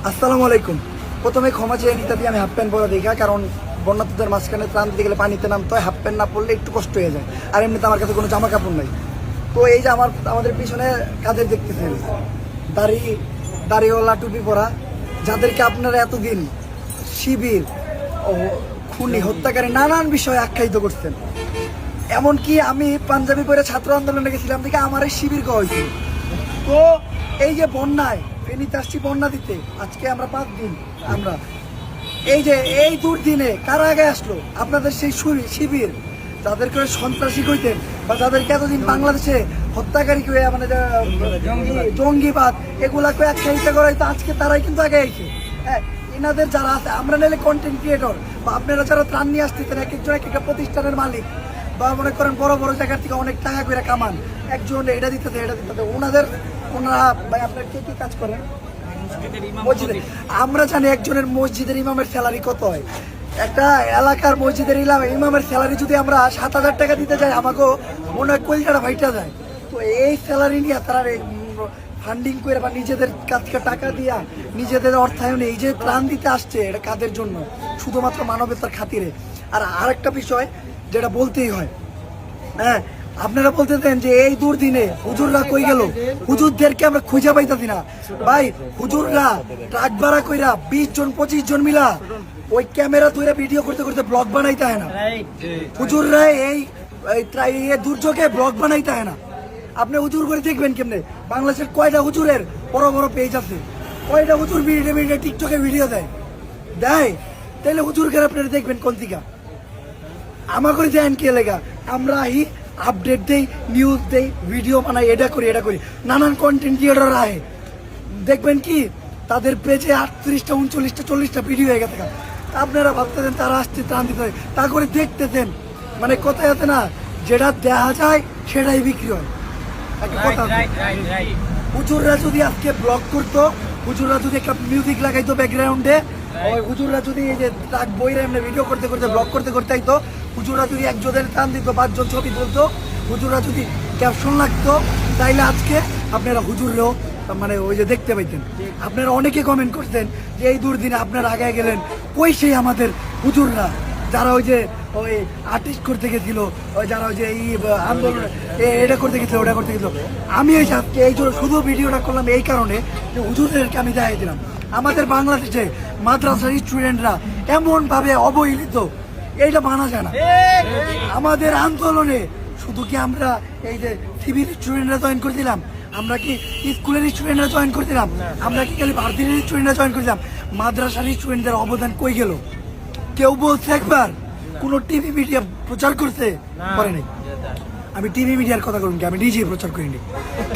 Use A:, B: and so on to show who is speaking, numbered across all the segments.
A: আসসালামু আলাইকুম। প্রথমে ক্ষমা চেয়ে নিতে দিয়ে আমি হাফ প্যান্ট পরা দেখা, কারণ বন্যার্থীদের মাঝখানে ত্রাণ দিতে গেলে পানিতে নামতে হয়, হাফ প্যান্ট না পরলে একটু কষ্ট হয়ে যায়। আর এমনিতে আমার কাছে কোনো জামা কাপড় নাই। তো এই যে আমাদের পিছনে কাদের দেখতেছেন, দাড়িওয়ালা টুপি পরা, যাদেরকে আপনারা এতদিন শিবির ও খুনি হত্যাকারী নানান বিষয়ে আখ্যায়িত করছেন। এমনকি আমি পাঞ্জাবি পরে ছাত্র আন্দোলনে গেছিলাম থেকে আমার এই শিবির হয়েছে। তো এই যে বন্যায় ফেনীতে আসছি বন্যা দিতে, আজকে আমরা 5 দিন, আমরা এই যে এই দুর্দিনে কারা আগে আসলো? আপনাদের সেই শিবির, যাদেরকে সন্ত্রাসী কইতেন বা যাদেরকে এতদিন বাংলাদেশে হত্যাকারী করে মানে জঙ্গিবাদ এগুলাকে আখ্যায়িত করাই, তো আজকে তারাই কিন্তু আগে এসে। হ্যাঁ, এনাদের যারা আছে, আমরা নাহলে কন্টেন্ট ক্রিয়েটর বা আপনারা যারা ত্রাণ নিয়ে আসতেছেন, এক একজন এক একটা প্রতিষ্ঠানের মালিক বা মনে করেন বড় বড় জায়গার থেকে অনেক টাকা করে কামান, একজন এটা দিতেছে ওনারা ভাই আপনার কে কি কাজ করেন মসজিদে? আমরা জানি একজনের মসজিদের ইমামের স্যালারি কত হয়। একটা এলাকার মসজিদের ইমামের স্যালারি যদি আমরা 7,000 টাকা দিতে যাই, আমাকেও মনে হয় কলকাতা ভাইটা যায়। তো এই স্যালারি নিয়ে তারা ফান্ডিং করে বা নিজেদের কাছ থেকে টাকা দিয়া নিজেদের অর্থায়নে এই যে ত্রাণ দিতে আসছে, এটা কাদের জন্য? শুধুমাত্র মানবতার খাতিরে। আর আরেকটা বিষয় যেটা বলতেই হয়, হ্যাঁ, আপনারা বলতে দেন যে এই দুর্দিনে হুজুররা কই গেল? হুজুরদেরকে আমরা খুঁজে পাইতাছি না ভাই। হুজুররা ট্রাক ভাড়া কইরা 20 জন 25 জন মিলা ওই ক্যামেরা ধরে ভিডিও করতে করতে ব্লগ বানাইতে হয় না। হুজুররা এই দুর্যোগে ব্লগ বানাইতে হয় না। আপনি হুজুর করে দেখবেন কেমনে? বাংলাদেশের কয়টা হুজুরের বড় বড় পেজ আছে, কয়টা হুজুর ভিডিও টিকটকে ভিডিও দেয়? তাইলে হুজুর করে আপনারা দেখবেন কোন দিকা? আমাকে দেন কে লেগা? আমরা আপডেট দেই, নিউজ দেই, ভিডিও বানাই, এটা করি নানান কন্টেন্ট ক্রিয়েটর আহে, দেখবেন কি তাদের পেজে 38টা 39টা 40টা ভিডিও হয়ে গেছে। আপনারা ভাবতেছেন তারা আসছে ত্রাণ দিতে হয়, তা করে দেখতেছেন মানে কোথায় আছে না, যেটা দেখা যায় সেটাই বিক্রি হয়। একটা কথা, হুজুররা যদি আজকে ব্লগ করতো, হুজুররা যদি একটা মিউজিক লাগাইতো ব্যাকগ্রাউন্ডে, ওই হুজুররা যদি এই যে ট্রাক বইরে এমনি ভিডিও করতে করতে ব্লগ করতে করতে আইতো, হুজুররা যদি একজনের টান দিত, 5 জন ছবি তুলতো, হুজুররা যদি ক্যাপশন লাগতো, তাইলে আজকে আপনারা হুজুররাও মানে ওই যে দেখতে পাইতেন। আপনারা অনেকে কমেন্ট করতেন যে এই দুর্দিনে আপনারা আগে গেলেন, কই সেই আমাদের হুজুররা যারা ওই যে ওই আর্টিস্ট করতে গেছিল, ওই যারা ওই যে এই আন্দোলন এটা করতে গেছিল, ওটা করতে গেছিল। আমি এই জন্য শুধু ভিডিওটা করলাম এই কারণে যে হুজুরদেরকে আমি দেখাই দিলাম আমাদের বাংলাদেশে মাদ্রাসার স্টুডেন্টরা এমন ভাবে অবহেলিত, এইটা মানা যায় না। আমাদের আন্দোলনে শুধু কি আমরা এই যে সিভিল স্টুডেন্টরা জয়েন করে দিলাম? আমরা কি স্কুলের স্টুডেন্টরা জয়েন করে দিলাম? আমরা কি খালি ভারতীয় স্টুডেন্টরা জয়েন করে দিলাম? মাদ্রাসার স্টুডেন্টদের অবদান কই গেল? কেউ বলছে একবার? কোন টিভি মিডিয়া প্রচার করতে পারে নাই? আমি টিভি মিডিয়ার কথা করুন কি, আমি নিজেই প্রচার করিনি।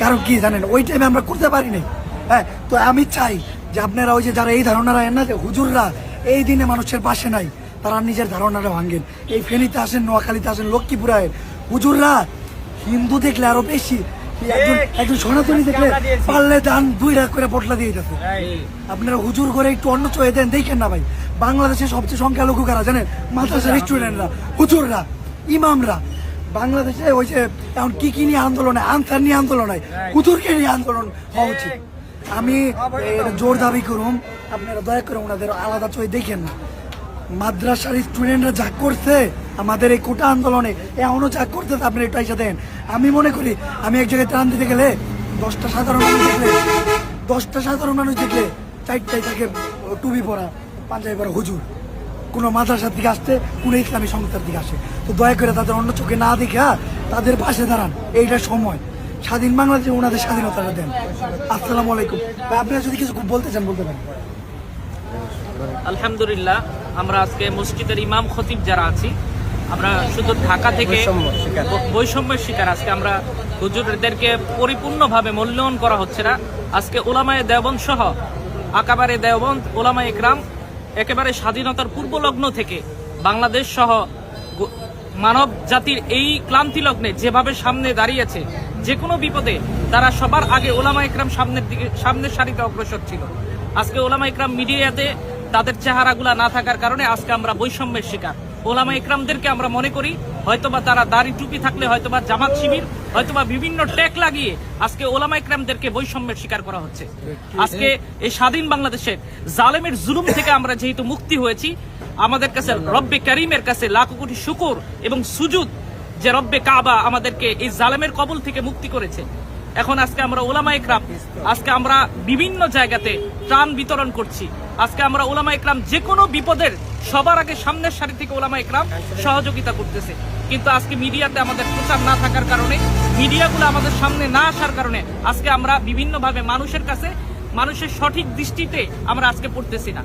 A: কারণ কি জানেন, ওই টাইমে আমরা করতে পারিনি। হ্যাঁ, তো আমি চাই যে আপনারা ওই যে যারা এই ধারণারা এন না যে হুজুররা এই দিনে মানুষের পাশে নাই, তারা নিজের ধারণাটা ভাঙেন। এই ফেনীতে আসেন, নোয়াখালীতে আসেন, লক্ষ্মীপুরে হুজুররা হিন্দু দেখলে আরো বেশি, একজন সনাতনী দেখলে পারলে দান 2 টাকা করে পটলা দিয়ে যাচ্ছে। আপনারা হুজুর করে একটু অন্য চয়ে দেন, দেখেন না ভাই, বাংলাদেশের সবচেয়ে সংখ্যালঘু কারা জানেন? মাদ্রাসার স্টুডেন্টরা, হুজুররা, ইমামরা। বাংলাদেশে ওই যে এখন কি নিয়ে আন্দোলন হয়, আনসার নিয়ে আন্দোলন হয়, হুজুরকে নিয়ে আন্দোলন হওয়া উচিত। আমি জোর দাবি করুন, আপনারা দয়া করে ওনাদের আলাদা চোখে দেখেন না। মাদ্রাসার স্টুডেন্টরা যা করছে আমাদের এই কোটা আন্দোলনে, এখনো যা করতেছে আপনি একটু এসে দেন। আমি মনে করি আমি এক জায়গায় ত্রাণ দিতে গেলে 10টা সাধারণ মানুষ দেখলে 4টাই থাকে টুপি পরা, পাঞ্জাবি পরা হুজুর, কোনো মাদ্রাসার দিকে আসতে, কোনো ইসলামী সংস্থার দিকে আসে। তো দয়া করে তাদের অন্য চোখে না দেখা তাদের পাশে দাঁড়ান। এইটা সময়, স্বাধীন বাংলাদেশে ওনাদের স্বাধীনতাটা দেন। আসসালামু আলাইকুম ভাই, আপনারা যদি কিছু বলতে চান বলতে পারেন।
B: আলহামদুলিল্লাহ, আমরা আজকে মসজিদের ইমাম খতিব যারা আছি, আমরা শুধু ঢাকা থেকে বৈষম্যের শিকার। আজকে আমরা হুজুরদেরকে পরিপূর্ণভাবে মূল্যায়ন করা হচ্ছে না। আজকে ওলামায়ে দেওবন্দ সহ আকাবারে দেওবন্দ ওলামায়ে ইকরাম একেবারে স্বাধীনতার পূর্ব লগ্ন থেকে বাংলাদেশ সহ মানব জাতির এই ক্লান্তি লগ্নে যেভাবে সামনে দাঁড়িয়েছে, যে কোনো বিপদে তারা সবার আগে ওলামা ইকরাম সামনের সারিতে অগ্রসর ছিল। আজকে ওলামা ইকরাম মিডিয়াতে তাদের চেহারাগুলা না থাকার কারণে আজকে আমরা বৈষম্যের শিকার। ওলামা ইকরামদেরকে আমরা মনে করি হয়তোবা তারা দাড়ি টুপি থাকলে হয়তোবা জামাত শিবির, হয়তোবা বিভিন্ন ট্যাগ লাগিয়ে আজকে ওলামা ইকরামদেরকে বৈষম্যের শিকার করা হচ্ছে। আজকে এই স্বাধীন বাংলাদেশের জালেমের জুলুম থেকে আমরা যেহেতু মুক্তি হয়েছি, আমাদের কাছে রব্বে কারিমের কাছে লাখো কোটি শুকর এবং সুজুদ যে রব্বে কাবা আমাদেরকে এই জালেমের কবল থেকে মুক্তি করেছে। এখন আজকে আমরা ওলামা ইকরাম আজকে আমরা বিভিন্ন জায়গাতে ত্রাণ বিতরণ করছি। আজকে আমরা ওলামা ইকরাম যে কোনো বিপদের সবার আগে সামনের সারি থেকে ওলামা ইকরাম সহযোগিতা করতেছে। কিন্তু আজকে মিডিয়াতে আমাদের প্রচার না থাকার কারণে, মিডিয়াগুলো আমাদের সামনে না আসার কারণে আজকে আমরা বিভিন্নভাবে মানুষের কাছে মানুষের সঠিক দৃষ্টিতে আমরা আজকে পড়তেছি না।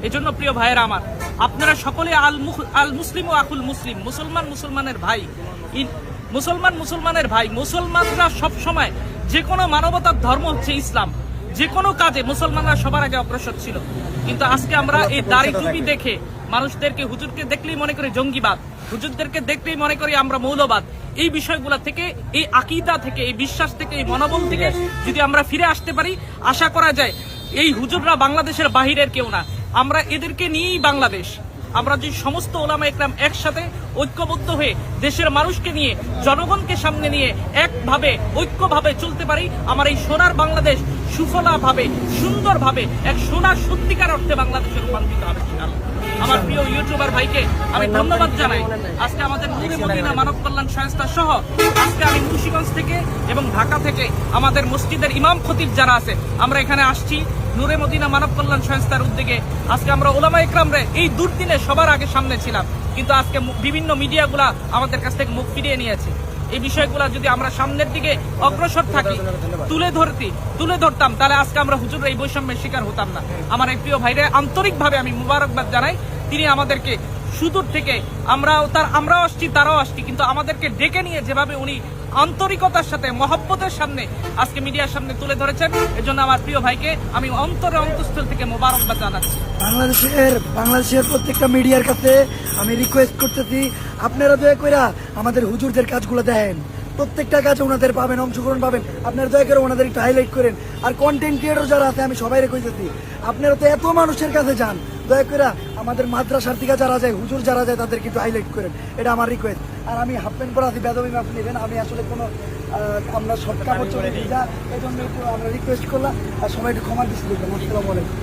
B: এজন্য প্রিয় ভাইয়েরা আমার, আপনারা সকলে আল মুসলিম ও আকুল মুসলিম, মুসলমান মুসলমানের ভাই, মুসলমান মুসলমানের ভাই। মুসলমানরা সব সময় যে কোনো মানবতার ধর্ম হচ্ছে ইসলাম, যে কোনো কাজে মুসলমানরা সবার আগে অগ্রসর ছিল। কিন্তু আজকে আমরা এই দাড়ি টুপি দেখে মানুষদেরকে, হুজুরকে দেখলেই মনে করি জঙ্গিবাদ, হুজুরদেরকে দেখলেই মনে করি আমরা মৌলবাদ। এই বিষয়গুলো থেকে, এই আকীদা থেকে, এই বিশ্বাস থেকে, এই মনোবল থেকে যদি আমরা ফিরে আসতে পারি, আশা করা যায় এই হুজুররা বাংলাদেশের বাহিরের কেউ না, আমরা এদেরকে নিয়েই বাংলাদেশ। আমরা যে সমস্ত ওলামা ইকরাম একসাথে ঐক্যবদ্ধ হয়ে দেশের মানুষকে নিয়ে, জনগণকে সামনে নিয়ে একভাবে ঐক্যভাবে চলতে পারি, আমার এই সোনার বাংলাদেশ সুফলাভাবে, সুন্দরভাবে এক সোনার সত্যিকার অর্থে বাংলাদেশে রূপান্তরিত হবে। আমার প্রিয় ইউটিউবার ভাইকে আমি ধন্যবাদ জানাই। আজকে আমাদের নূরে মদিনা মানব কল্যাণ সংস্থা সহ আজকে আমি মুন্সিগঞ্জ থেকে এবং ঢাকা থেকে আমাদের মসজিদের ইমাম খতিব যারা আছে, আমরা এখানে আসছি নূরে মদিনা মানব কল্যাণ সংস্থার উদ্যোগে। আজকে আমরা ওলামা ইকরামরে এই দুর্দিনে সবার আগে সামনে ছিলাম, কিন্তু আজকে বিভিন্ন মিডিয়াগুলা আমাদের কাছ থেকে মুখ ফিরিয়ে নিয়েছে। এই বিষয়গুলা যদি আমরা সামনের দিকে অগ্রসর থাকি, তুলে ধরতাম, তাহলে আজকে আমরা হুজুরের এই বৈষম্যের শিকার হতাম না। আমার এই প্রিয় ভাইরে আন্তরিকভাবে আমি মুবারকবাদ জানাই। তিনি আমাদেরকে সুদূর থেকে আমরাও আসছি, তারাও আসছি, কিন্তু আমাদেরকে ডেকে নিয়ে যেভাবে উনি আন্তরিকতার সাথে, মহব্বতের সামনে আজকে মিডিয়ার সামনে তুলে ধরেছেন, এজন্য আমার প্রিয় ভাইকে আমি অন্তঃস্থল থেকে মোবারকবাদ জানাচ্ছি।
A: বাংলাদেশের প্রত্যেকটা মিডিয়ার কাছে আমি রিকোয়েস্ট করতেছি, আপনারা দয়া করে আমাদের হুজুরদের কাজগুলো দেখেন, প্রত্যেকটা কাজে ওনাদের পাবেন, অংশগ্রহণ পাবেন। আপনারা দয়া করে ওনাদের একটু হাইলাইট করেন। আর কন্টেন্ট ক্রিয়েটর যারা আছে, আমি সবাই কইতেছি, আপনারা তো এত মানুষের কাছে যান, দয়া করে আমাদের মাদ্রাসার দিকে যারা যায়, হুজুর যারা যায়, তাদেরকে একটু হাইলাইট করেন, এটা আমার রিকোয়েস্ট। আর আমি হাফ প্যান্ট পরা আছি, বেদবি মাপ নেবেন, আমি আসলে কোনো আমরা সব কাপড় চলে দিই যা, এই জন্য একটু আমরা রিকোয়েস্ট করলাম, আর সবাই একটু ক্ষমা দৃষ্টি দেখবেন। আসসালামু আলাইকুম।